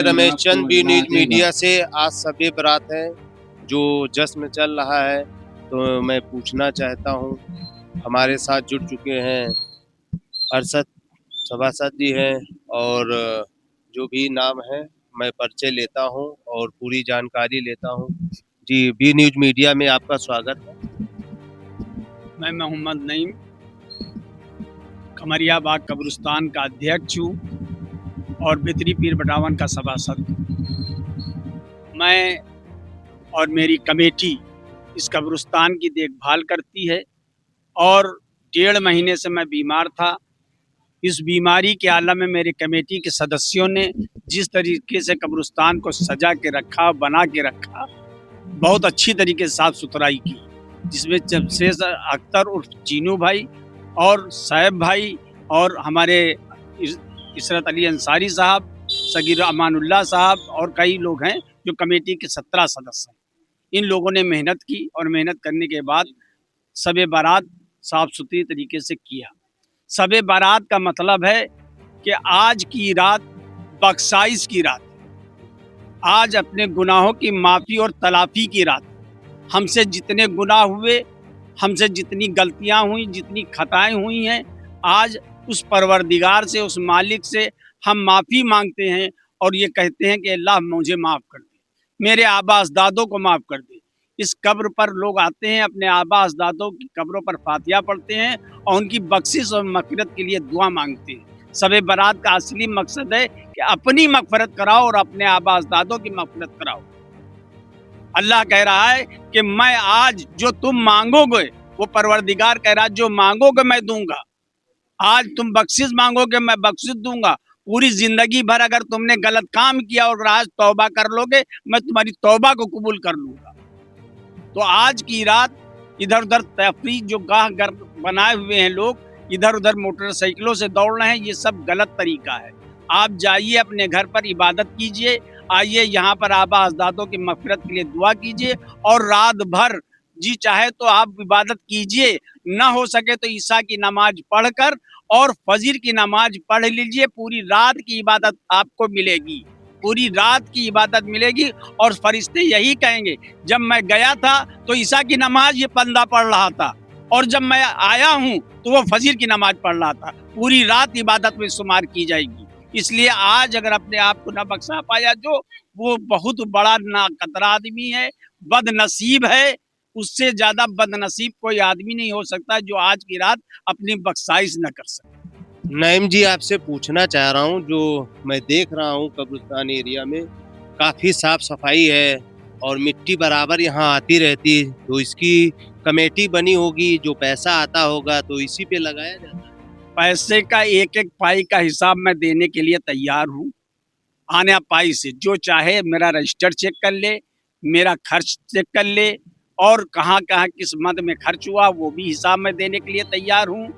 Ramesh Chand, B news media से। आज शब बारात है जो जश्न चल रहा है, तो मैं पूछना चाहता हूँ, हमारे साथ जुड़ चुके हैं अरशद सभासद जी हैं, और जो भी नाम है मैं परिचय लेता हूँ और पूरी जानकारी लेता हूँ। जी, बी न्यूज मीडिया में आपका स्वागत है। मैं मोहम्मद नईम कमरिया बाग कब्रिस्तान का अध्यक्ष हूँ और बितरी पीर बटावन का सभासद हूँ। मैं और मेरी कमेटी इस कब्रिस्तान की देखभाल करती है और 1.5 महीने से मैं बीमार था। इस बीमारी के आलम में मेरी कमेटी के सदस्यों ने जिस तरीके से कब्रिस्तान को सजा के रखा, बना के रखा, बहुत अच्छी तरीके से साफ सुथराई की, जिसमें जमशेद अख्तर उर्फ चीनू भाई और सैब भाई और हमारे इशरत अली अंसारी साहब, सगीर अमानुल्लाह साहब और कई लोग हैं जो कमेटी के 17 सदस्य हैं। इन लोगों ने मेहनत की और मेहनत करने के बाद शब बारात साफ सुथरी तरीके से किया। शब बारात का मतलब है कि आज की रात बख्शाइश की रात, आज अपने गुनाहों की माफ़ी और तलाफ़ी की रात। हमसे जितने गुनाह हुए, हमसे जितनी गलतियां हुई, जितनी खताएं हुई हैं, आज उस परवरदिगार से, उस मालिक से हम माफ़ी मांगते हैं और ये कहते हैं कि अल्लाह मुझे माफ़ कर दे, मेरे आबा अजदादों को माफ़ कर दे। इस कब्र पर लोग आते हैं, अपने आबा अजदादों की कब्रों पर फातिहा पढ़ते हैं और उनकी बख्शिश और मग़फ़िरत के लिए दुआ मांगते हैं। शब बारात का असली मकसद है कि अपनी मग़फ़िरत कराओ और अपने आबा अजदादों की मग़फ़िरत कराओ। अल्लाह कह रहा है कि मैं आज जो तुम मांगोगे, वो परवरदिगार कह रहा है जो मांगोगे मैं दूंगा। आज तुम बख्शिश मांगोगे, मैं बख्शिश दूंगा। पूरी जिंदगी भर अगर तुमने गलत काम किया और आज तौबा कर लोगे, मैं तुम्हारी तौबा को कबूल कर लूंगा। तो आज की रात इधर उधर तफरीक जो गाह घर बनाए हुए हैं लोग, इधर उधर मोटरसाइकिलों से दौड़ रहे हैं, ये सब गलत तरीका है। आप जाइए अपने घर पर इबादत कीजिए, आइए यहाँ पर आबा अजदादों की मग़फ़िरत के लिए दुआ कीजिए और रात भर जी चाहे तो आप इबादत कीजिए, ना हो सके तो ईशा की नमाज पढ़कर और फजर की नमाज पढ़ लीजिए। पूरी रात की इबादत आपको मिलेगी, पूरी रात की इबादत मिलेगी। और फरिश्ते यही कहेंगे, जब मैं गया था तो ईशा की नमाज ये बंदा पढ़ रहा था और जब मैं आया हूँ तो वो फजर की नमाज पढ़ रहा था। पूरी रात इबादत में शुमार की जाएगी। इसलिए आज अगर अपने आप को न बख्शा पाया जो, वो बहुत बड़ा नाकदर आदमी है, बदनसीब है। उससे ज्यादा बदनसीब कोई आदमी नहीं हो सकता जो आज की रात अपनी बख्शाइश न कर सके। नईम जी, आपसे पूछना चाह रहा हूँ, जो मैं देख रहा हूँ कब्रिस्तान एरिया में काफ़ी साफ सफाई है और मिट्टी बराबर यहाँ आती रहती है, तो इसकी कमेटी बनी होगी, जो पैसा आता होगा तो इसी पे लगाया जाता है। पैसे का एक एक पाई का हिसाब मैं देने के लिए तैयार हूँ। आने पाई से जो चाहे मेरा रजिस्टर चेक कर ले, मेरा खर्च चेक कर ले और कहाँ कहाँ किस मद में खर्च हुआ वो भी हिसाब मैं देने के लिए तैयार हूँ।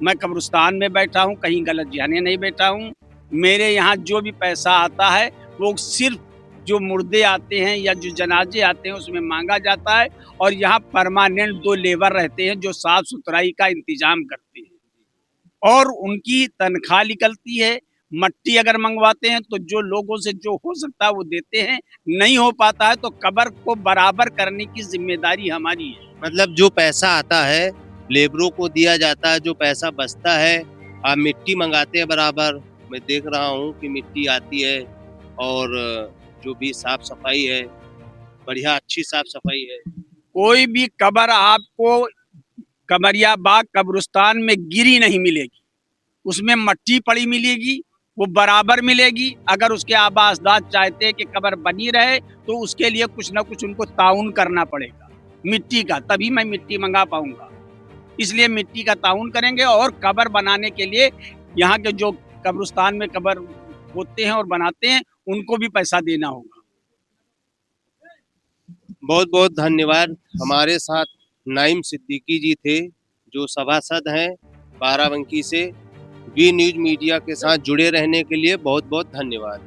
मैं कब्रिस्तान में बैठा हूँ, कहीं गलत जाने नहीं बैठा हूँ। मेरे यहाँ जो भी पैसा आता है वो सिर्फ जो मुर्दे आते हैं या जो जनाजे आते हैं उसमें मांगा जाता है और यहाँ परमानेंट 2 लेबर रहते हैं जो साफ सुथराई का इंतजाम करते हैं और उनकी तनख्वाह निकलती है। मट्टी अगर मंगवाते हैं तो जो लोगों से जो हो सकता है वो देते हैं, नहीं हो पाता है तो कब्र को बराबर करने की जिम्मेदारी हमारी है। मतलब जो पैसा आता है लेबरों को दिया जाता है, जो पैसा बचता है आप मिट्टी मंगाते हैं बराबर। मैं देख रहा हूँ कि मिट्टी आती है और जो भी साफ सफाई है, बढ़िया अच्छी साफ सफाई है। कोई भी कब्र आपको कमरिया बाग कब्रिस्तान में गिरी नहीं मिलेगी, उसमें मट्टी पड़ी मिलेगी, वो बराबर मिलेगी। अगर उसके आबा अजदाद चाहते हैं कि कब्र बनी रहे तो उसके लिए कुछ ना कुछ उनको ताउन करना पड़ेगा मिट्टी का, तभी मैं मिट्टी मंगा पाऊंगा। इसलिए मिट्टी का ताउन करेंगे और कब्र बनाने के लिए यहाँ के जो कब्रिस्तान में कब्र होते हैं और बनाते हैं उनको भी पैसा देना होगा। बहुत बहुत धन्यवाद। हमारे साथ नईम सिद्दीकी जी थे, जो सभासद हैं बाराबंकी से। बी न्यूज मीडिया के साथ जुड़े रहने के लिए बहुत बहुत धन्यवाद।